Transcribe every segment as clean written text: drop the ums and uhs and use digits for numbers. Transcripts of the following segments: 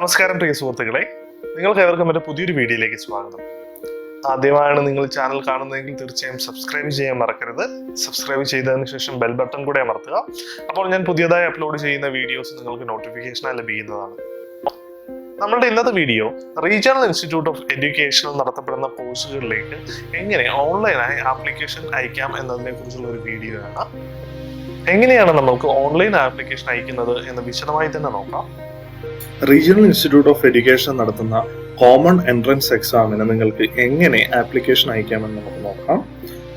നമസ്കാരം പ്രിയ സുഹൃത്തുക്കളെ, നിങ്ങൾക്ക് ഏവർക്കും എൻ്റെ പുതിയൊരു വീഡിയോയിലേക്ക് സ്വാഗതം. ആദ്യമായാണ് നിങ്ങൾ ചാനൽ കാണുന്നതെങ്കിൽ തീർച്ചയായും സബ്സ്ക്രൈബ് ചെയ്യാൻ മറക്കരുത്. സബ്സ്ക്രൈബ് ചെയ്തതിന് ശേഷം ബെൽ ബട്ടൺ കൂടെ അമർത്തുക. അപ്പോൾ ഞാൻ പുതിയതായി അപ്ലോഡ് ചെയ്യുന്ന വീഡിയോസ് നിങ്ങൾക്ക് നോട്ടിഫിക്കേഷനായി ലഭിക്കുന്നതാണ്. നമ്മളുടെ ഇന്നത്തെ വീഡിയോ റീജിയണൽ ഇൻസ്റ്റിറ്റ്യൂട്ട് ഓഫ് എഡ്യൂക്കേഷനിൽ നടത്തപ്പെടുന്ന കോഴ്സുകളിലേക്ക് എങ്ങനെ ഓൺലൈനായി ആപ്ലിക്കേഷൻ അയക്കാം എന്നതിനെ കുറിച്ചുള്ള ഒരു വീഡിയോ ആണ്. എങ്ങനെയാണ് നമ്മൾക്ക് ഓൺലൈൻ ആപ്ലിക്കേഷൻ അയക്കുന്നത് എന്ന് വിശദമായി തന്നെ നോക്കാം. റീജിയണൽ ഇൻസ്റ്റിറ്റ്യൂട്ട് ഓഫ് എഡ്യൂക്കേഷൻ നടത്തുന്ന കോമൺ എൻട്രൻസ് എക്സാമിന് നിങ്ങൾക്ക് എങ്ങനെ ആപ്ലിക്കേഷൻ അയക്കാമെന്ന് നമുക്ക് നോക്കാം.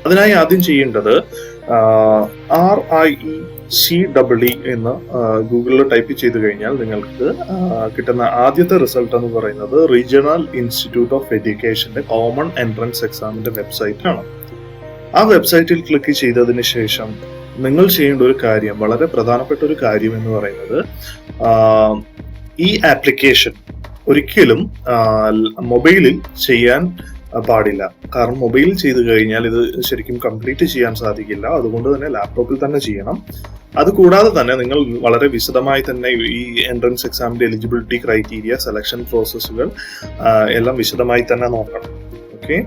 അതിനായി ആദ്യം ചെയ്യേണ്ടത് RIE CEE എന്ന് ഗൂഗിളിൽ ടൈപ്പ് ചെയ്ത് കഴിഞ്ഞാൽ നിങ്ങൾക്ക് കിട്ടുന്ന ആദ്യത്തെ റിസൾട്ട് എന്ന് പറയുന്നത് റീജിയണൽ ഇൻസ്റ്റിറ്റ്യൂട്ട് ഓഫ് എഡ്യൂക്കേഷന്റെ കോമൺ എൻട്രൻസ് എക്സാമിന്റെ വെബ്സൈറ്റ് ആണ്. ആ വെബ്സൈറ്റിൽ ക്ലിക്ക് ചെയ്തതിന് ശേഷം നിങ്ങൾ ചെയ്യേണ്ട ഒരു കാര്യം, വളരെ പ്രധാനപ്പെട്ട ഒരു കാര്യം എന്ന് പറയുന്നത്, ഈ ആപ്ലിക്കേഷൻ ഒരിക്കലും മൊബൈലിൽ ചെയ്യാൻ പാടില്ല. കാരണം മൊബൈലിൽ ചെയ്തു കഴിഞ്ഞാൽ ഇത് ശരിക്കും കംപ്ലീറ്റ് ചെയ്യാൻ സാധിക്കില്ല. അതുകൊണ്ട് തന്നെ ലാപ്ടോപ്പിൽ തന്നെ ചെയ്യണം. അതുകൂടാതെ തന്നെ നിങ്ങൾ വളരെ വിശദമായി തന്നെ ഈ എൻട്രൻസ് എക്സാമിന്റെ എലിജിബിലിറ്റി ക്രൈറ്റീരിയ, സെലക്ഷൻ പ്രോസസ്സുകൾ എല്ലാം വിശദമായി തന്നെ നോക്കണം. ഓക്കെ,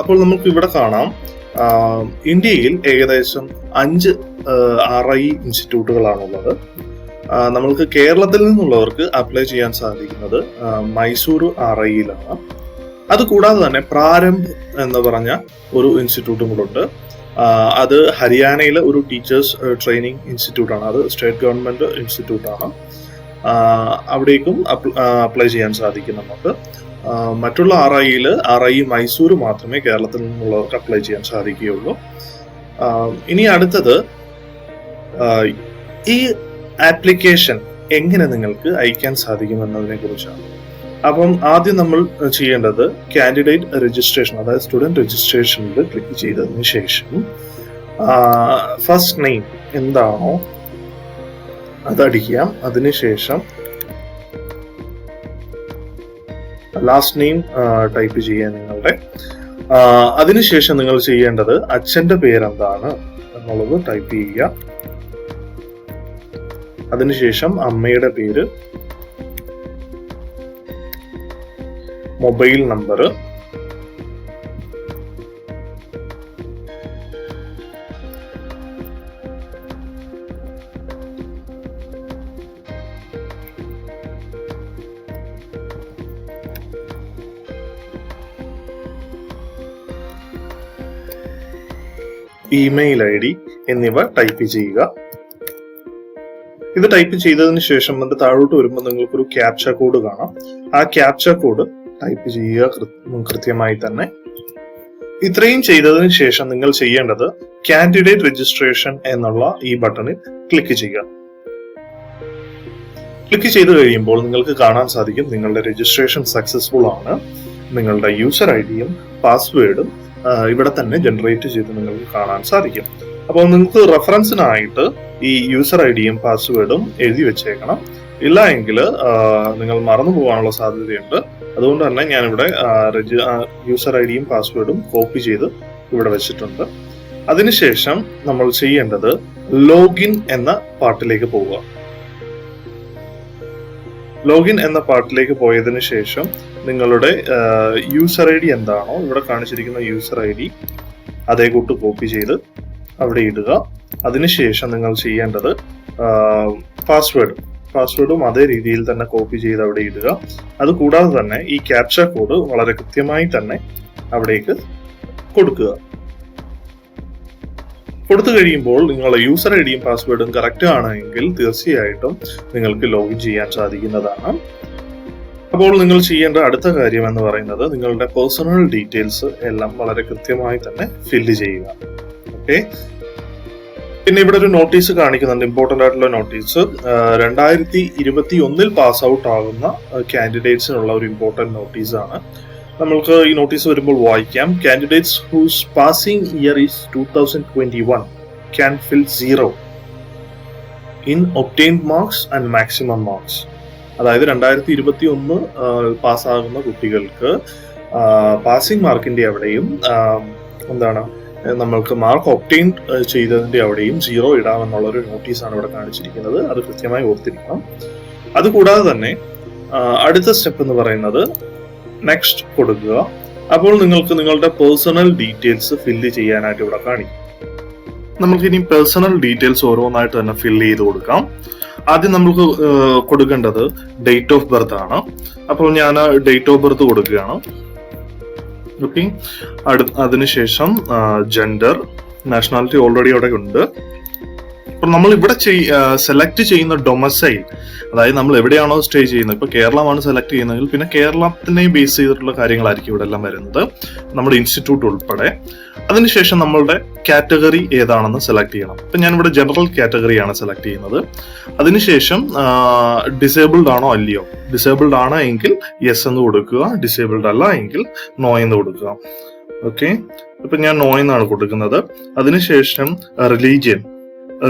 അപ്പോൾ നമുക്ക് ഇവിടെ കാണാം, ഇന്ത്യയിൽ ഏകദേശം 5 RIE ഇൻസ്റ്റിറ്റ്യൂട്ടുകളാണുള്ളത്. നമ്മൾക്ക് കേരളത്തിൽ നിന്നുള്ളവർക്ക് അപ്ലൈ ചെയ്യാൻ സാധിക്കുന്നത് മൈസൂർ RIEയിലാണ്. അതുകൂടാതെ തന്നെ പ്രാരംഭ് എന്ന് പറഞ്ഞ ഒരു ഇൻസ്റ്റിറ്റ്യൂട്ടും കൂടെ ഉണ്ട്. അത് ഹരിയാനയിലെ ഒരു ടീച്ചേഴ്സ് ട്രെയിനിങ് ഇൻസ്റ്റിറ്റ്യൂട്ടാണ്. അത് സ്റ്റേറ്റ് ഗവൺമെന്റ് ഇൻസ്റ്റിറ്റ്യൂട്ടാണ്. അവിടേക്കും അപ്ലൈ ചെയ്യാൻ സാധിക്കും നമുക്ക്. മറ്റുള്ള RIE മൈസൂർ മാത്രമേ കേരളത്തിൽ നിന്നുള്ളവർക്ക് അപ്ലൈ ചെയ്യാൻ സാധിക്കുകയുള്ളൂ. ഇനി അടുത്തത് ഈ ആപ്ലിക്കേഷൻ എങ്ങനെ നിങ്ങൾക്ക് അയക്കാൻ സാധിക്കും എന്നതിനെ കുറിച്ചാണ്. അപ്പം ആദ്യം നമ്മൾ ചെയ്യേണ്ടത് കാൻഡിഡേറ്റ് രജിസ്ട്രേഷൻ, അതായത് സ്റ്റുഡൻറ് രജിസ്ട്രേഷനിൽ ക്ലിക്ക് ചെയ്തതിന് ശേഷം ഫസ്റ്റ് നെയിം എന്താണോ അതടിക്കാം. അതിനുശേഷം ലാസ്റ്റ് നെയിം ടൈപ്പ് ചെയ്യാൻ നിങ്ങളുടെ. അതിനുശേഷം നിങ്ങൾ ചെയ്യേണ്ടത് അച്ഛന്റെ പേരെന്താണ് എന്നുള്ളത് ടൈപ്പ് ചെയ്യുക. അതിനുശേഷം അമ്മയുടെ പേര്, മൊബൈൽ നമ്പർ, ഇമെയിൽ ID എന്നിവ ടൈപ്പ് ചെയ്യുക. ഇത് ടൈപ്പ് ചെയ്തതിന് ശേഷം അത് താഴോട്ട് വരുമ്പോൾ നിങ്ങൾക്കൊരു ക്യാപ്ച കോഡ് കാണാം. ആ ക്യാപ്ച കോഡ് ടൈപ്പ് ചെയ്യുക കൃത്യമായി തന്നെ. ഇത്രയും ചെയ്തതിന് ശേഷം നിങ്ങൾ ചെയ്യേണ്ടത് കാൻഡിഡേറ്റ് രജിസ്ട്രേഷൻ എന്നുള്ള ഈ ബട്ടണിൽ ക്ലിക്ക് ചെയ്യുക. ക്ലിക്ക് ചെയ്ത് കഴിയുമ്പോൾ നിങ്ങൾക്ക് കാണാൻ സാധിക്കും നിങ്ങളുടെ രജിസ്ട്രേഷൻ സക്സസ്ഫുൾ ആണ്. നിങ്ങളുടെ യൂസർ IDയും പാസ്വേഡും ഇവിടെ തന്നെ ജനറേറ്റ് ചെയ്ത് നിങ്ങൾക്ക് കാണാൻ സാധിക്കും. അപ്പോൾ നിങ്ങൾക്ക് റെഫറൻസിനായിട്ട് ഈ യൂസർ IDയും പാസ്വേഡും എഴുതി വെച്ചേക്കണം. ഇല്ല എങ്കിൽ നിങ്ങൾ മറന്നു പോകാനുള്ള സാധ്യതയുണ്ട്. അതുകൊണ്ട് തന്നെ ഞാനിവിടെ യൂസർ IDയും പാസ്വേഡും കോപ്പി ചെയ്ത് ഇവിടെ വെച്ചിട്ടുണ്ട്. അതിനുശേഷം നമ്മൾ ചെയ്യേണ്ടത് ലോഗിൻ എന്ന പാർട്ടിലേക്ക് പോവുക. ലോഗിൻ എന്ന പാർട്ടിലേക്ക് പോയതിനു ശേഷം നിങ്ങളുടെ യൂസർ ID എന്താണോ ഇവിടെ കാണിച്ചിരിക്കുന്ന യൂസർ ID അതേ കൂട്ട് കോപ്പി ചെയ്ത് അവിടെ ഇടുക. അതിനുശേഷം നിങ്ങൾ ചെയ്യേണ്ടത് പാസ്വേഡും അതേ രീതിയിൽ തന്നെ കോപ്പി ചെയ്ത് അവിടെ ഇടുക. അതുകൂടാതെ തന്നെ ഈ ക്യാപ്ച കോഡ് വളരെ കൃത്യമായി തന്നെ അവിടേക്ക് കൊടുക്കുക. കൊടുത്തു കഴിയുമ്പോൾ നിങ്ങളുടെ യൂസർ IDയും പാസ്വേഡും കറക്റ്റ് ആണെങ്കിൽ തീർച്ചയായിട്ടും നിങ്ങൾക്ക് ലോഗിൻ ചെയ്യാൻ സാധിക്കുന്നതാണ്. അപ്പോൾ നിങ്ങൾ ചെയ്യേണ്ട അടുത്ത കാര്യം എന്ന് പറയുന്നത് നിങ്ങളുടെ പേഴ്സണൽ ഡീറ്റെയിൽസ് എല്ലാം വളരെ കൃത്യമായി തന്നെ ഫില്ല് ചെയ്യുക. ഓക്കെ, പിന്നെ ഇവിടെ ഒരു നോട്ടീസ് കാണിക്കുന്നുണ്ട്, ഇമ്പോർട്ടന്റ് ആയിട്ടുള്ള നോട്ടീസ്. 2021 പാസ് ഔട്ട് ആകുന്ന കാൻഡിഡേറ്റ്സിനുള്ള ഒരു ഇമ്പോർട്ടന്റ് നോട്ടീസ് ആണ്. നമ്മൾക്ക് ഈ നോട്ടീസ് വരുമ്പോൾ വായിക്കാം. Candidates whose passing year is 2021 can fill 0 in obtained marks and maximum marks. അതായത് 2021 പാസ്സാകുന്ന കുട്ടികൾക്ക് പാസിംഗ് മാർക്കിന്റെ അവിടെയും നമ്മൾക്ക് മാർക്ക് ഒബ്റ്റെയിൻ ചെയ്തതിന്റെ അവിടെയും 0 ഇടാമെന്നുള്ള ഒരു നോട്ടീസാണ് ഇവിടെ കാണിച്ചിരിക്കുന്നത്. അത് കൃത്യമായി ഓർത്തിരിക്കണം. അതുകൂടാതെ തന്നെ അടുത്ത സ്റ്റെപ്പ് എന്ന് പറയുന്നത് നെക്സ്റ്റ് കൊടുക്കുക. അപ്പോൾ നിങ്ങൾക്ക് നിങ്ങളുടെ പേഴ്സണൽ ഡീറ്റെയിൽസ് ഫില്ല് ചെയ്യാനായിട്ട് ഇവിടെ കാണിക്കും. നമുക്ക് ഇനി പേഴ്സണൽ ഡീറ്റെയിൽസ് ഓരോന്നായിട്ട് തന്നെ ഫില്ല് ചെയ്ത് കൊടുക്കാം. ആദ്യം നമുക്ക് കൊടുക്കേണ്ടത് ഡേറ്റ് ഓഫ് ബർത്ത് ആണ്. അപ്പോൾ ഞാൻ ഡേറ്റ് ഓഫ് ബർത്ത് കൊടുക്കുകയാണ്. ഓക്കെ, അതിനുശേഷം ജെൻഡർ, നാഷണാലിറ്റി ഓൾറെഡി അവിടെ ഉണ്ട്. അപ്പോൾ നമ്മൾ ഇവിടെ സെലക്ട് ചെയ്യുന്ന ഡൊമസൈൽ, അതായത് നമ്മൾ എവിടെയാണോ സ്റ്റേ ചെയ്യുന്നത്, ഇപ്പൊ കേരളമാണ് സെലക്ട് ചെയ്യുന്നതെങ്കിൽ പിന്നെ കേരളത്തിനെ ബേസ് ചെയ്തിട്ടുള്ള കാര്യങ്ങളായിരിക്കും ഇവിടെ എല്ലാം വരുന്നത്, നമ്മുടെ ഇൻസ്റ്റിറ്റ്യൂട്ട് ഉൾപ്പെടെ. അതിനുശേഷം നമ്മളുടെ കാറ്റഗറി ഏതാണെന്ന് സെലക്ട് ചെയ്യണം. ഇപ്പൊ ഞാൻ ഇവിടെ ജനറൽ കാറ്റഗറിയാണ് സെലക്ട് ചെയ്യുന്നത്. അതിനുശേഷം ഡിസേബിൾഡ് ആണോ അല്ലയോ, ഡിസേബിൾഡ് ആണ് എങ്കിൽ യെസ് എന്ന് കൊടുക്കുക, ഡിസേബിൾഡ് അല്ല എങ്കിൽ നോ എന്ന് കൊടുക്കുക. ഓക്കെ, ഇപ്പൊ ഞാൻ നോ എന്നാണ് കൊടുക്കുന്നത്. അതിനുശേഷം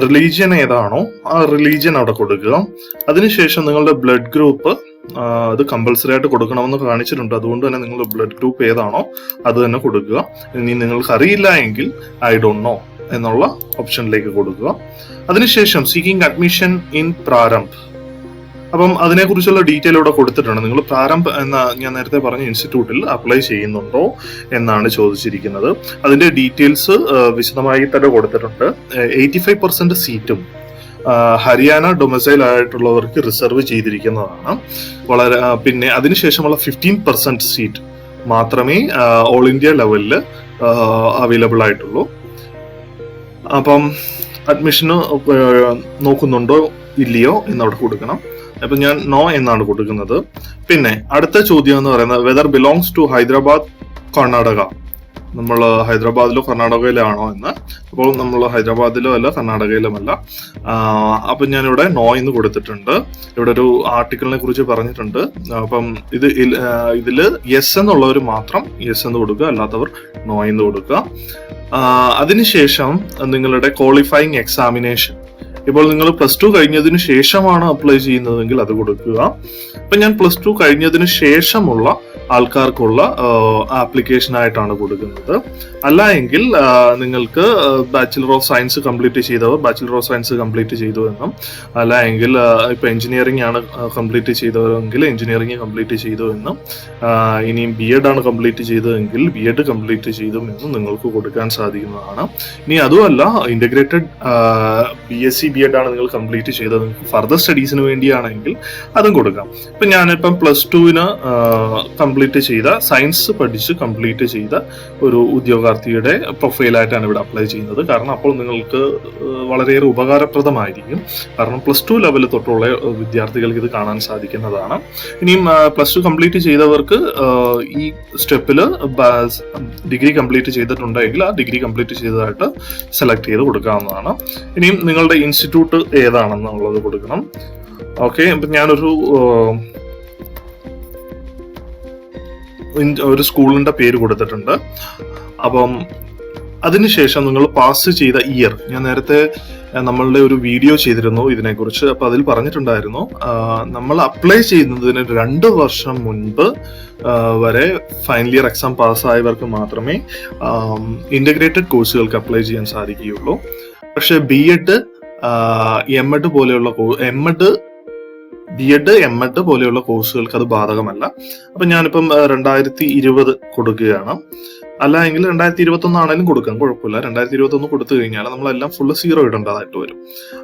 റിലീജിയൻ ഏതാണോ ആ റിലീജിയൻ അവിടെ കൊടുക്കുക. അതിനുശേഷം നിങ്ങളുടെ ബ്ലഡ് ഗ്രൂപ്പ് അത് കമ്പൽസറി ആയിട്ട് കൊടുക്കണമെന്ന് കാണിച്ചിട്ടുണ്ട്, അതുകൊണ്ട് തന്നെ നിങ്ങളുടെ ബ്ലഡ് ഗ്രൂപ്പ് ഏതാണോ അത് തന്നെ കൊടുക്കുക. ഇനി നിങ്ങൾക്ക് അറിയില്ല എങ്കിൽ ഐ ഡോണ്ട് നോ എന്നുള്ള ഓപ്ഷനിലേക്ക് കൊടുക്കുക. അതിനുശേഷം സീക്കിംഗ് അഡ്മിഷൻ ഇൻ പ്രാരംഭ്, അപ്പം അതിനെക്കുറിച്ചുള്ള ഡീറ്റെയിൽ ഇവിടെ കൊടുത്തിട്ടുണ്ട്. നിങ്ങൾ പ്രാരംഭ് എന്ന ഞാൻ നേരത്തെ പറഞ്ഞ ഇൻസ്റ്റിറ്റ്യൂട്ടിൽ അപ്ലൈ ചെയ്യുന്നുണ്ടോ എന്നാണ് ചോദിച്ചിരിക്കുന്നത്. അതിന്റെ ഡീറ്റെയിൽസ് വിശദമായി തന്നെ കൊടുത്തിട്ടുണ്ട്. 85% സീറ്റും ഹരിയാന ഡൊമസൈൽ ആയിട്ടുള്ളവർക്ക് റിസർവ് ചെയ്തിരിക്കുന്നതാണ്. പിന്നെ അതിനുശേഷമുള്ള 15% സീറ്റ് മാത്രമേ ഓൾ ഇന്ത്യ ലെവലിൽ അവൈലബിൾ ആയിട്ടുള്ളൂ. അപ്പം അഡ്മിഷന് നോക്കുന്നുണ്ടോ ഇല്ലയോ എന്നവിടെ കൊടുക്കണം. അപ്പൊ ഞാൻ നോ എന്നാണ് കൊടുക്കുന്നത്. പിന്നെ അടുത്ത ചോദ്യം എന്ന് പറയുന്നത് whether belongs to Hyderabad, Karnataka. നമ്മൾ ഹൈദരാബാദിലോ കർണാടകയിലാണോ എന്ന്. അപ്പോൾ നമ്മൾ ഹൈദരാബാദിലോ അല്ല കർണാടകയിലുമല്ല. അപ്പൊ ഞാനിവിടെ നോ എന്ന് കൊടുത്തിട്ടുണ്ട്. ഇവിടെ ഒരു ആർട്ടിക്കിളിനെ കുറിച്ച് പറഞ്ഞിട്ടുണ്ട്. അപ്പം ഇതില് യെസ് എന്നുള്ളവർ മാത്രം യെസ് എന്ന് കൊടുക്കുക, അല്ലാത്തവർ നോ എന്ന് കൊടുക്കുക. അതിനുശേഷം നിങ്ങളുടെ ക്വാളിഫയിങ് എക്സാമിനേഷൻ, ഇപ്പോൾ നിങ്ങൾ +2 കഴിഞ്ഞതിന് ശേഷമാണ് അപ്ലൈ ചെയ്യുന്നതെങ്കിൽ അത് കൊടുക്കുക. ഇപ്പൊ ഞാൻ +2 കഴിഞ്ഞതിന് ശേഷമുള്ള ആൾക്കാർക്കുള്ള ആപ്ലിക്കേഷൻ ആയിട്ടാണ് കൊടുക്കുന്നത്. അല്ല എങ്കിൽ നിങ്ങൾക്ക് ബാച്ചിലർ ഓഫ് സയൻസ് കംപ്ലീറ്റ് ചെയ്തവർ ബാച്ചിലർ ഓഫ് സയൻസ് കംപ്ലീറ്റ് ചെയ്തു എന്നും, അല്ല എങ്കിൽ ഇപ്പൊ എഞ്ചിനീയറിംഗ് ആണ് കംപ്ലീറ്റ് ചെയ്തവരെങ്കിൽ എഞ്ചിനീയറിംഗ് കംപ്ലീറ്റ് ചെയ്തു എന്നും, ഇനിയും BEd ആണ് കംപ്ലീറ്റ് ചെയ്തതെങ്കിൽ BEd കംപ്ലീറ്റ് ചെയ്തു എന്നും നിങ്ങൾക്ക് കൊടുക്കാൻ സാധിക്കുന്നതാണ്. ഇനി അതുമല്ല ഇന്റഗ്രേറ്റഡ് BSc BEd ആണ് നിങ്ങൾ കംപ്ലീറ്റ് ചെയ്തത്, ഫർദർ സ്റ്റഡീസിന് വേണ്ടിയാണെങ്കിൽ അതും കൊടുക്കാം. ഇപ്പൊ ഞാനിപ്പം +2 കംപ്ലീറ്റ് ചെയ്ത സയൻസ് പഠിച്ച് കംപ്ലീറ്റ് ചെയ്ത ഒരു ഉദ്യോഗാർത്ഥിയുടെ പ്രൊഫൈലായിട്ടാണ് ഇവിടെ അപ്ലൈ ചെയ്യുന്നത്. കാരണം അപ്പോൾ നിങ്ങൾക്ക് വളരെയേറെ ഉപകാരപ്രദമായിരിക്കും. കാരണം +2 ലെവൽ തൊട്ടുള്ള വിദ്യാർത്ഥികൾക്ക് ഇത് കാണാൻ സാധിക്കുന്നതാണ്. ഇനിയും +2 കംപ്ലീറ്റ് ചെയ്തവർക്ക് ഈ സ്റ്റെപ്പിൽ ഡിഗ്രി കംപ്ലീറ്റ് ചെയ്തിട്ടുണ്ടെങ്കിൽ ആ ഡിഗ്രി കംപ്ലീറ്റ് ചെയ്തതായിട്ട് സെലക്ട് ചെയ്ത് കൊടുക്കാവുന്നതാണ്. ഇനിയും നിങ്ങളുടെ ഇൻസ്റ്റിറ്റ്യൂട്ട് ഏതാണെന്നുള്ളത് കൊടുക്കണം. ഓക്കെ, ഇപ്പൊ ഞാനൊരു സ്കൂളിന്റെ പേര് കൊടുത്തിട്ടുണ്ട്. അപ്പം അതിനുശേഷം നിങ്ങൾ പാസ് ചെയ്ത ഇയർ, ഞാൻ നേരത്തെ നമ്മളുടെ ഒരു വീഡിയോ ചെയ്തിരുന്നു ഇതിനെക്കുറിച്ച്. അപ്പൊ അതിൽ പറഞ്ഞിട്ടുണ്ടായിരുന്നു നമ്മൾ അപ്ലൈ ചെയ്യുന്നതിന് 2 വർഷം മുൻപ് വരെ ഫൈനൽ ഇയർ എക്സാം പാസ്സായവർക്ക് മാത്രമേ ഇന്റഗ്രേറ്റഡ് കോഴ്സുകൾക്ക് അപ്ലൈ ചെയ്യാൻ സാധിക്കുകയുള്ളൂ. പക്ഷെ BEd M.Ed പോലെയുള്ള BEd M.Ed പോലെയുള്ള കോഴ്സുകൾക്ക് അത് ബാധകമല്ല. അപ്പൊ ഞാനിപ്പം 2020 കൊടുക്കുകയാണ്. അല്ല എങ്കിൽ 2021 ആണെങ്കിലും കൊടുക്കാം, കുഴപ്പമില്ല. 2021 കൊടുത്തു കഴിഞ്ഞാൽ നമ്മളെല്ലാം ഫുള്ള് 0 ഇടേണ്ടതായിട്ട് വരും.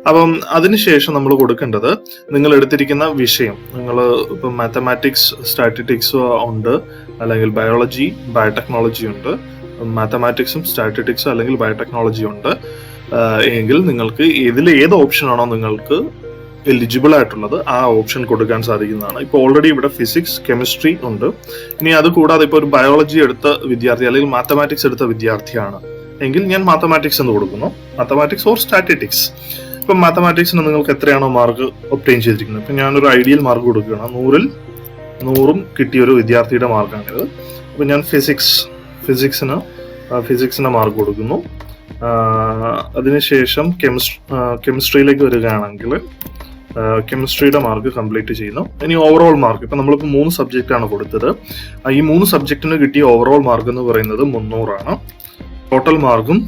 അപ്പം അതിനുശേഷം നമ്മൾ കൊടുക്കേണ്ടത് നിങ്ങൾ എടുത്തിരിക്കുന്ന വിഷയം. നിങ്ങൾ ഇപ്പം മാത്തമാറ്റിക്സ്, സ്റ്റാറ്റിസ്റ്റിക്സ് ഉണ്ട്, അല്ലെങ്കിൽ ബയോളജി, ബയോടെക്നോളജി ഉണ്ട്. മാത്തമാറ്റിക്സും സ്റ്റാറ്റിസ്റ്റിക്സും അല്ലെങ്കിൽ ബയോടെക്നോളജി ഉണ്ട് എങ്കിൽ നിങ്ങൾക്ക് ഇതിൽ ഏത് ഓപ്ഷനാണോ നിങ്ങൾക്ക് എലിജിബിൾ ആയിട്ടുള്ളത് ആ ഓപ്ഷൻ കൊടുക്കാൻ സാധിക്കുന്നതാണ്. ഇപ്പോൾ ഓൾറെഡി ഇവിടെ ഫിസിക്സ്, കെമിസ്ട്രി ഉണ്ട്. ഇനി അത് കൂടാതെ ഇപ്പോൾ ഒരു ബയോളജി എടുത്ത വിദ്യാർത്ഥി അല്ലെങ്കിൽ മാത്തമാറ്റിക്സ് എടുത്ത വിദ്യാർത്ഥിയാണ് എങ്കിൽ ഞാൻ മാത്തമാറ്റിക്സ് എന്ന് കൊടുക്കുന്നു. Mathematics or statistics. ഇപ്പം മാത്തമാറ്റിക്സിന് നിങ്ങൾക്ക് എത്രയാണോ മാർക്ക് ഒബ്റ്റെയിൻ ചെയ്തിരിക്കുന്നത്, ഇപ്പം ഞാനൊരു ഐഡിയൽ മാർക്ക് കൊടുക്കുകയാണ്. 100-ൽ 100 കിട്ടിയ ഒരു വിദ്യാർത്ഥിയുടെ മാർക്കാണിത്. അപ്പം ഞാൻ ഫിസിക്സിന് മാർക്ക് കൊടുക്കുന്നു. അതിനുശേഷം കെമിസ്ട്രിയിലേക്ക് വരികയാണെങ്കിൽ കെമിസ്ട്രിയുടെ മാർക്ക് കംപ്ലീറ്റ് ചെയ്യുന്നു. ഇനി ഓവറോൾ മാർക്ക്, ഇപ്പം നമ്മളിപ്പോൾ 3 സബ്ജക്റ്റാണ് കൊടുത്തത്. ഈ 3 സബ്ജക്റ്റിന് കിട്ടിയ ഓവറോൾ മാർക്ക് എന്ന് പറയുന്നത് 300 ആണ്. ടോട്ടൽ മാർക്കും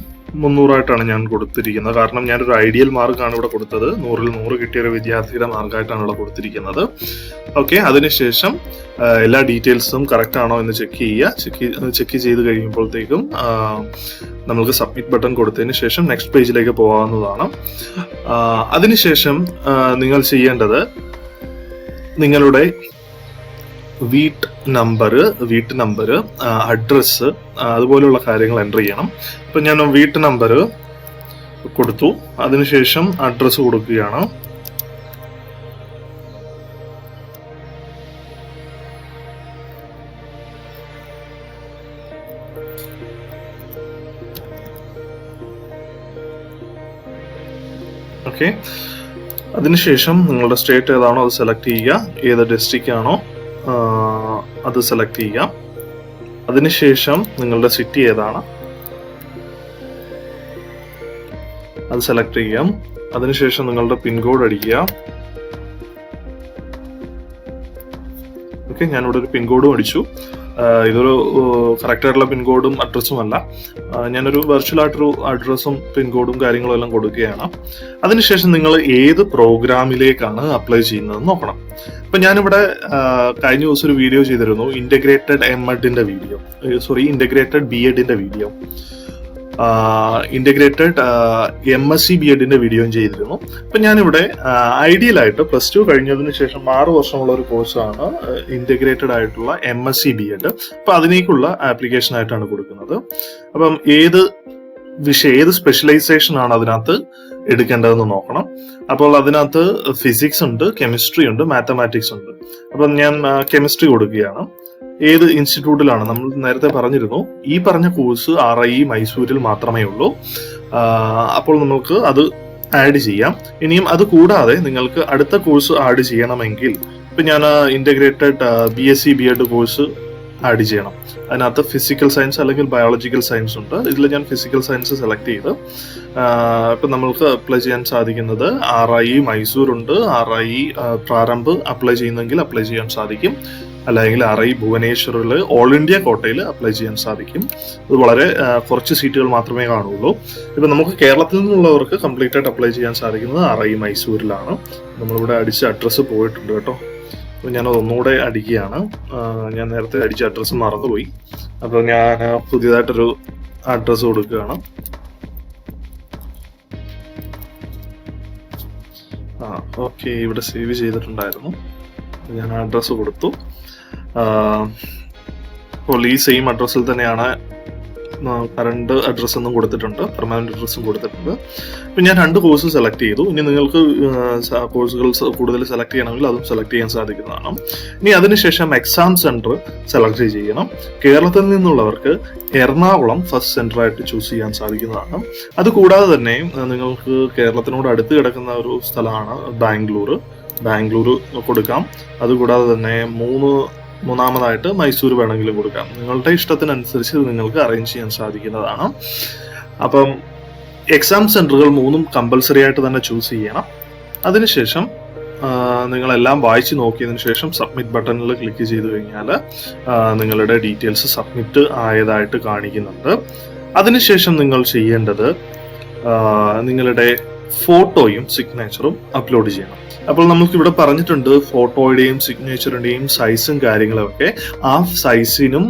300 ഞാൻ കൊടുത്തിരിക്കുന്നത്. കാരണം ഞാനൊരു ഐഡിയൽ മാർക്കാണ് ഇവിടെ കൊടുത്തത്. 100-ൽ 100 കിട്ടിയ ഒരു വിദ്യാർത്ഥിയുടെ മാർക്കായിട്ടാണ് ഇവിടെ കൊടുത്തിരിക്കുന്നത്. ഓക്കെ, അതിനുശേഷം എല്ലാ ഡീറ്റെയിൽസും കറക്റ്റ് ആണോ എന്ന് ചെക്ക് ചെയ്ത് കഴിയുമ്പോഴത്തേക്കും നമുക്ക് സബ്മിറ്റ് ബട്ടൺ കൊടുത്തതിന് ശേഷം നെക്സ്റ്റ് പേജിലേക്ക് പോകാവുന്നതാണ്. അതിനുശേഷം നിങ്ങൾ ചെയ്യേണ്ടത് നിങ്ങളുടെ വീട്ട് നമ്പർ, അഡ്രസ്സ്, അതുപോലെയുള്ള കാര്യങ്ങൾ എൻ്റർ ചെയ്യണം. ഇപ്പം ഞാൻ വീട്ട് നമ്പർ കൊടുത്തു, അതിനുശേഷം അഡ്രസ്സ് കൊടുക്കുകയാണ്. ഓക്കെ, അതിനുശേഷം നിങ്ങളുടെ സ്റ്റേറ്റ് ഏതാണോ അത് സെലക്ട് ചെയ്യുക, ഏത് ഡിസ്ട്രിക്റ്റ് ആണോ അത് സെലക്ട് ചെയ്യാം. അതിനുശേഷം നിങ്ങളുടെ സിറ്റി ഏതാണ് അത് സെലക്ട് ചെയ്യാം. അതിനുശേഷം നിങ്ങളുടെ പിൻകോഡ് അടിക്കുക. ഓക്കെ, ഞാനിവിടെ ഒരു പിൻകോഡും അടിച്ചു. ഇതൊരു കറക്റ്റ് ആയിട്ടുള്ള പിൻകോഡും അഡ്രസ്സും അല്ല, ഞാനൊരു വെർച്വൽ ആയിട്ടൊരു അഡ്രസ്സും പിൻകോഡും കാര്യങ്ങളും എല്ലാം കൊടുക്കുകയാണ്. അതിനുശേഷം നിങ്ങൾ ഏത് പ്രോഗ്രാമിലേക്കാണ് അപ്ലൈ ചെയ്യുന്നതെന്ന് നോക്കണം. ഇപ്പൊ ഞാനിവിടെ കഴിഞ്ഞ ദിവസം ഒരു വീഡിയോ ചെയ്തിരുന്നു, ഇന്റഗ്രേറ്റഡ് ബി.എഡിന്റെ വീഡിയോ, ഇന്റഗ്രേറ്റഡ് MSc B.Edന്റെ വീഡിയോയും ചെയ്തിരുന്നു. അപ്പൊ ഞാനിവിടെ ഐഡിയൽ ആയിട്ട് +2 കഴിഞ്ഞതിന് ശേഷം 6 വർഷമുള്ള ഒരു കോഴ്സാണ് ഇന്റഗ്രേറ്റഡ് ആയിട്ടുള്ള MSc B.Ed. അപ്പൊ അതിനേക്കുള്ള ആപ്ലിക്കേഷൻ ആയിട്ടാണ് കൊടുക്കുന്നത്. അപ്പം ഏത് സ്പെഷ്യലൈസേഷൻ ആണ് അതിനകത്ത് എടുക്കേണ്ടതെന്ന് നോക്കണം. അപ്പോൾ അതിനകത്ത് ഫിസിക്സ് ഉണ്ട്, കെമിസ്ട്രി ഉണ്ട്, മാത്തമാറ്റിക്സ് ഉണ്ട്. അപ്പം ഞാൻ കെമിസ്ട്രി കൊടുക്കുകയാണ്. ഏത് ഇൻസ്റ്റിറ്റ്യൂട്ടിലാണ്, നമ്മൾ നേരത്തെ പറഞ്ഞിരുന്നു ഈ പറഞ്ഞ കോഴ്സ് RIE മൈസൂരിൽ മാത്രമേ ഉള്ളൂ. അപ്പോൾ നമുക്ക് അത് ആഡ് ചെയ്യാം. ഇനിയും അത് കൂടാതെ നിങ്ങൾക്ക് അടുത്ത കോഴ്സ് ആഡ് ചെയ്യണമെങ്കിൽ ഇപ്പൊ ഞാൻ integrated BSc B.Ed course add ചെയ്യണം. അതിനകത്ത് ഫിസിക്കൽ സയൻസ് അല്ലെങ്കിൽ ബയോളജിക്കൽ സയൻസ് ഉണ്ട്. ഇതിൽ ഞാൻ ഫിസിക്കൽ സയൻസ് സെലക്ട് ചെയ്ത് ഇപ്പൊ നമ്മൾക്ക് അപ്ലൈ ചെയ്യാൻ സാധിക്കുന്നത് RIE മൈസൂർ ഉണ്ട്, RIE പ്രാരംഭ് അപ്ലൈ ചെയ്യുന്നെങ്കിൽ അപ്ലൈ ചെയ്യാൻ സാധിക്കും, അല്ലെങ്കിൽ RIE ഭുവനേശ്വറിൽ ഓൾ ഇന്ത്യ കോട്ടയിൽ അപ്ലൈ ചെയ്യാൻ സാധിക്കും. ഇത് വളരെ കുറച്ച് സീറ്റുകൾ മാത്രമേ കാണുള്ളൂ. ഇപ്പൊ നമുക്ക് കേരളത്തിൽ നിന്നുള്ളവർക്ക് കംപ്ലീറ്റ് ആയിട്ട് അപ്ലൈ ചെയ്യാൻ സാധിക്കുന്നത് RIE മൈസൂരിലാണ്. നമ്മളിവിടെ അടിച്ച അഡ്രസ്സ് പോയിട്ടുണ്ട് കേട്ടോ. അപ്പോൾ ഞാനത് ഒന്നുകൂടെ അടിക്കുകയാണ്. ഞാൻ നേരത്തെ അടിച്ച അഡ്രസ്സ് മറന്നുപോയി. അപ്പോൾ ഞാൻ പുതിയതായിട്ടൊരു അഡ്രസ്സ് കൊടുക്കുകയാണ്. ഓക്കെ, ഇവിടെ സേവ് ചെയ്തിട്ടുണ്ടായിരുന്നു. ഞാൻ അഡ്രസ്സ് കൊടുത്തു. അപ്പോൾ ഈ സെയിം അഡ്രസ്സിൽ തന്നെയാണ് കറണ്ട് അഡ്രസ്സ് ഒന്നും കൊടുത്തിട്ടുണ്ട്, പെർമനന്റ് അഡ്രസ്സും കൊടുത്തിട്ടുണ്ട്. ഇപ്പം ഞാൻ 2 കോഴ്സ് സെലക്ട് ചെയ്തു. ഇനി നിങ്ങൾക്ക് കോഴ്സുകൾ കൂടുതൽ സെലക്ട് ചെയ്യണമെങ്കിൽ അതും സെലക്ട് ചെയ്യാൻ സാധിക്കുന്നതാണ്. ഇനി അതിനുശേഷം എക്സാം സെന്റർ സെലക്ട് ചെയ്യണം. കേരളത്തിൽ നിന്നുള്ളവർക്ക് എറണാകുളം ഫസ്റ്റ് സെന്റർ ആയിട്ട് ചൂസ് ചെയ്യാൻ സാധിക്കുന്നതാണ്. അതുകൂടാതെ തന്നെ നിങ്ങൾക്ക് കേരളത്തിനോട് അടുത്ത് കിടക്കുന്ന ഒരു സ്ഥലമാണ് ബാംഗ്ലൂർ കൊടുക്കാം. അതുകൂടാതെ തന്നെ മൂന്നാമതായിട്ട് മൈസൂർ വേണമെങ്കിലും കൊടുക്കാം. നിങ്ങളുടെ ഇഷ്ടത്തിനനുസരിച്ച് നിങ്ങൾക്ക് അറേഞ്ച് ചെയ്യാൻ സാധിക്കുന്നതാണ്. അപ്പം എക്സാം സെന്ററുകൾ 3 കമ്പൽസറി ആയിട്ട് തന്നെ ചൂസ് ചെയ്യണം. അതിനുശേഷം നിങ്ങളെല്ലാം വായിച്ചു നോക്കിയതിനു ശേഷം സബ്മിറ്റ് ബട്ടണിൽ ക്ലിക്ക് ചെയ്ത് കഴിഞ്ഞാൽ നിങ്ങളുടെ ഡീറ്റെയിൽസ് സബ്മിറ്റ് ആയതായിട്ട് കാണിക്കുന്നുണ്ട്. അതിനുശേഷം നിങ്ങൾ ചെയ്യേണ്ടത് നിങ്ങളുടെ ഫോട്ടോയും സിഗ്നേച്ചറും അപ്ലോഡ് ചെയ്യണം. അപ്പോൾ നമുക്ക് ഇവിടെ പറഞ്ഞിട്ടുണ്ട് ഫോട്ടോയുടെയും സിഗ്നേച്ചറിന്റെയും സൈസും കാര്യങ്ങളൊക്കെ. ആ സൈസിനും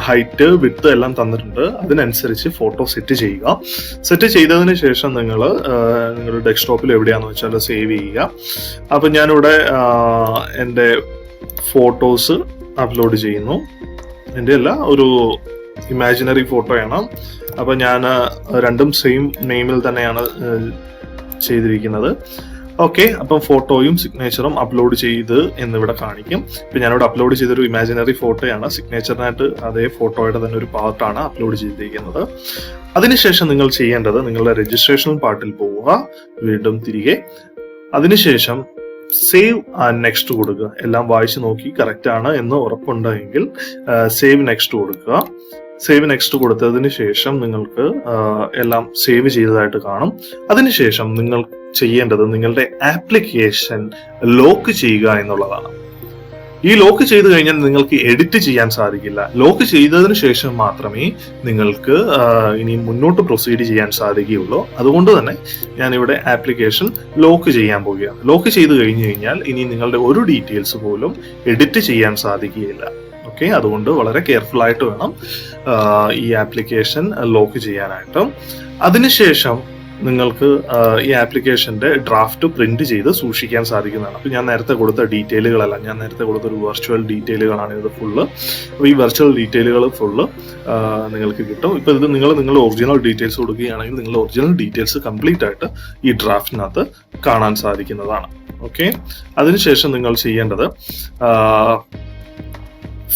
ഹൈറ്റ് വിഡ്ത്ത് എല്ലാം തന്നിട്ടുണ്ട്. അതിനനുസരിച്ച് ഫോട്ടോ സെറ്റ് ചെയ്യുക. സെറ്റ് ചെയ്തതിന് ശേഷം നിങ്ങൾ നിങ്ങളുടെ ഡെസ്ക്ടോപ്പിൽ എവിടെയാണെന്ന് വെച്ചാൽ സേവ് ചെയ്യുക. അപ്പം ഞാനിവിടെ എൻ്റെ ഫോട്ടോസ് അപ്ലോഡ് ചെയ്യുന്നു. എൻ്റെ അല്ല, ഒരു ഇമാജിനറി ഫോട്ടോയാണ്. അപ്പം ഞാൻ രണ്ടും സെയിം നെയിമിൽ തന്നെയാണ് ചെയ്തിരിക്കുന്നത്. ഓക്കെ, അപ്പം ഫോട്ടോയും സിഗ്നേച്ചറും അപ്ലോഡ് ചെയ്ത് എന്നിവിടെ കാണിക്കും. ഇപ്പം ഞാനിവിടെ അപ്ലോഡ് ചെയ്തൊരു ഇമാജിനറി ഫോട്ടോയാണ്. സിഗ്നേച്ചറിനായിട്ട് അതേ ഫോട്ടോയുടെ തന്നെ ഒരു പാർട്ടാണ് അപ്ലോഡ് ചെയ്തിരിക്കുന്നത്. അതിനുശേഷം നിങ്ങൾ ചെയ്യേണ്ടത് നിങ്ങളുടെ രജിസ്ട്രേഷൻ പാർട്ടിൽ പോവുക, വീണ്ടും തിരികെ. അതിനുശേഷം സേവ് ആൻഡ് നെക്സ്റ്റ് കൊടുക്കുക. എല്ലാം വായിച്ചു നോക്കി കറക്റ്റ് ആണ് എന്ന് ഉറപ്പുണ്ടെങ്കിൽ സേവ് നെക്സ്റ്റ് കൊടുക്കുക. സേവ് നെക്സ്റ്റ് കൊടുത്തതിന് ശേഷം നിങ്ങൾക്ക് എല്ലാം സേവ് ചെയ്തതായിട്ട് കാണും. അതിനുശേഷം നിങ്ങൾ ചെയ്യേണ്ടത് നിങ്ങളുടെ ആപ്ലിക്കേഷൻ ലോക്ക് ചെയ്യുക എന്നുള്ളതാണ്. ഈ ലോക്ക് ചെയ്ത് കഴിഞ്ഞാൽ നിങ്ങൾക്ക് എഡിറ്റ് ചെയ്യാൻ സാധിക്കില്ല. ലോക്ക് ചെയ്തതിന് ശേഷം മാത്രമേ നിങ്ങൾക്ക് ഇനി മുന്നോട്ട് പ്രൊസീഡ് ചെയ്യാൻ സാധിക്കുകയുള്ളൂ. അതുകൊണ്ട് തന്നെ ഞാനിവിടെ ആപ്ലിക്കേഷൻ ലോക്ക് ചെയ്യാൻ പോവുകയാണ്. ലോക്ക് ചെയ്ത് കഴിഞ്ഞു കഴിഞ്ഞാൽ ഇനി നിങ്ങളുടെ ഒരു ഡീറ്റെയിൽസ് പോലും എഡിറ്റ് ചെയ്യാൻ സാധിക്കുകയില്ല. ഓക്കെ, അതുകൊണ്ട് വളരെ കെയർഫുൾ ആയിട്ട് വേണം ഈ ആപ്ലിക്കേഷൻ ലോക്ക് ചെയ്യാനായിട്ട്. അതിനുശേഷം നിങ്ങൾക്ക് ഈ ആപ്ലിക്കേഷന്റെ ഡ്രാഫ്റ്റ് പ്രിന്റ് ചെയ്ത് സൂക്ഷിക്കാൻ സാധിക്കുന്നതാണ്. അപ്പോൾ ഞാൻ നേരത്തെ കൊടുത്ത ഡീറ്റെയിലുകളല്ല, ഞാൻ നേരത്തെ കൊടുത്ത ഒരു വെർച്വൽ ഡീറ്റെയിലുകളാണ് ഇത് ഫുള്ള്. അപ്പോൾ ഈ വെർച്വൽ ഡീറ്റെയിലുകൾ ഫുള്ള് നിങ്ങൾക്ക് കിട്ടും. ഇപ്പോൾ ഇത് നിങ്ങളുടെ ഒറിജിനൽ ഡീറ്റെയിൽസ് കൊടുക്കുകയാണെങ്കിൽ നിങ്ങളുടെ ഒറിജിനൽ ഡീറ്റെയിൽസ് കംപ്ലീറ്റ് ആയിട്ട് ഈ ഡ്രാഫ്റ്റിനകത്ത് കാണാൻ സാധിക്കുന്നതാണ്. ഓക്കെ, അതിനുശേഷം നിങ്ങൾ ചെയ്യേണ്ടത്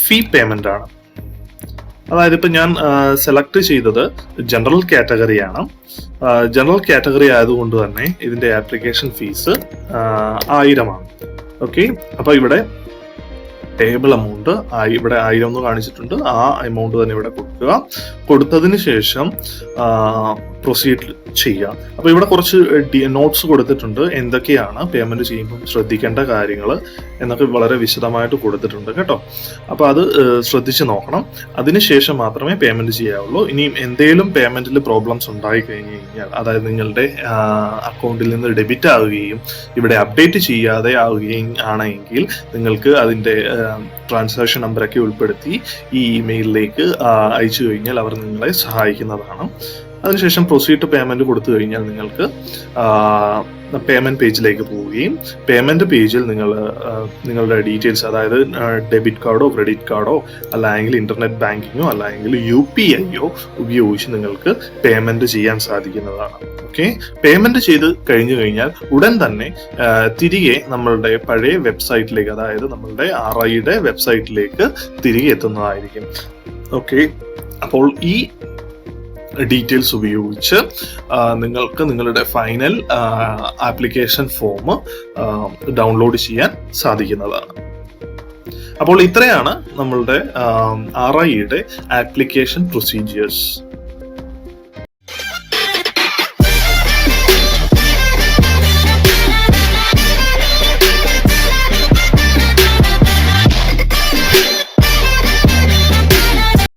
ഫീ പേയ്മെന്റ് ആണ്. അതായത് ഇപ്പം ഞാൻ സെലക്ട് ചെയ്തത് ജനറൽ കാറ്റഗറിയാണ്. ജനറൽ കാറ്റഗറി ആയതുകൊണ്ട് തന്നെ ഇതിന്റെ ആപ്ലിക്കേഷൻ ഫീസ് 1000 ആണ്. ഓക്കെ, അപ്പൊ ഇവിടെ ടേബിൾ എമൗണ്ട് ഇവിടെ 1000 എന്ന് കാണിച്ചിട്ടുണ്ട്. ആ എമൗണ്ട് തന്നെ ഇവിടെ കൊടുക്കുക. കൊടുത്തതിന് ശേഷം പ്രൊസീഡ് ചെയ്യുക. അപ്പൊ ഇവിടെ കുറച്ച് നോട്ട്സ് കൊടുത്തിട്ടുണ്ട്, എന്തൊക്കെയാണ് പേയ്മെന്റ് ചെയ്യുമ്പോൾ ശ്രദ്ധിക്കേണ്ട കാര്യങ്ങൾ എന്നൊക്കെ വളരെ വിശദമായിട്ട് കൊടുത്തിട്ടുണ്ട് കേട്ടോ. അപ്പൊ അത് ശ്രദ്ധിച്ച് നോക്കണം. അതിനുശേഷം മാത്രമേ പേയ്മെന്റ് ചെയ്യാവുള്ളൂ. ഇനി എന്തെങ്കിലും പേയ്മെന്റിൽ പ്രോബ്ലംസ് ഉണ്ടായി കഴിഞ്ഞു കഴിഞ്ഞാൽ, അതായത് നിങ്ങളുടെ അക്കൗണ്ടിൽ നിന്ന് ഡെബിറ്റ് ആവുകയും ഇവിടെ അപ്ഡേറ്റ് ചെയ്യാതെ ആവുകയും ആണെങ്കിൽ നിങ്ങൾക്ക് അതിന്റെ ട്രാൻസാക്ഷൻ നമ്പറൊക്കെ ഉൾപ്പെടുത്തി ഈ ഇമെയിലിലേക്ക് അയച്ചു കഴിഞ്ഞാൽ അവർ നിങ്ങളെ സഹായിക്കുന്നതാണ്. അതിനുശേഷം പ്രൊസീഡ് ടു പേയ്മെന്റ് കൊടുത്തു കഴിഞ്ഞാൽ നിങ്ങൾക്ക് പേയ്മെന്റ് പേജിലേക്ക് പോവുകയും പേയ്മെന്റ് പേജിൽ നിങ്ങളുടെ ഡീറ്റെയിൽസ്, അതായത് ഡെബിറ്റ് കാർഡോ ക്രെഡിറ്റ് കാർഡോ അല്ലെങ്കിൽ ഇന്റർനെറ്റ് ബാങ്കിങ്ങോ അല്ലെങ്കിൽ UPIയോ ഉപയോഗിച്ച് നിങ്ങൾക്ക് പേയ്മെന്റ് ചെയ്യാൻ സാധിക്കുന്നതാണ്. ഓക്കെ, പേയ്മെന്റ് ചെയ്ത് കഴിഞ്ഞു കഴിഞ്ഞാൽ ഉടൻ തന്നെ തിരികെ നമ്മളുടെ പഴയ വെബ്സൈറ്റിലേക്ക്, അതായത് നമ്മളുടെ RIയുടെ വെബ്സൈറ്റിലേക്ക് തിരികെ എത്തുന്നതായിരിക്കും. ഓക്കെ, അപ്പോൾ ഈ ഡീറ്റെയിൽസ് ഉപയോഗിച്ച് നിങ്ങൾക്ക് നിങ്ങളുടെ ഫൈനൽ ആപ്ലിക്കേഷൻ ഫോം ഡൗൺലോഡ് ചെയ്യാൻ സാധിക്കുന്നതാണ്. അപ്പോൾ ഇത്രയാണ് നമ്മളുടെ RIയുടെ ആപ്ലിക്കേഷൻ പ്രൊസീജിയേഴ്സ്.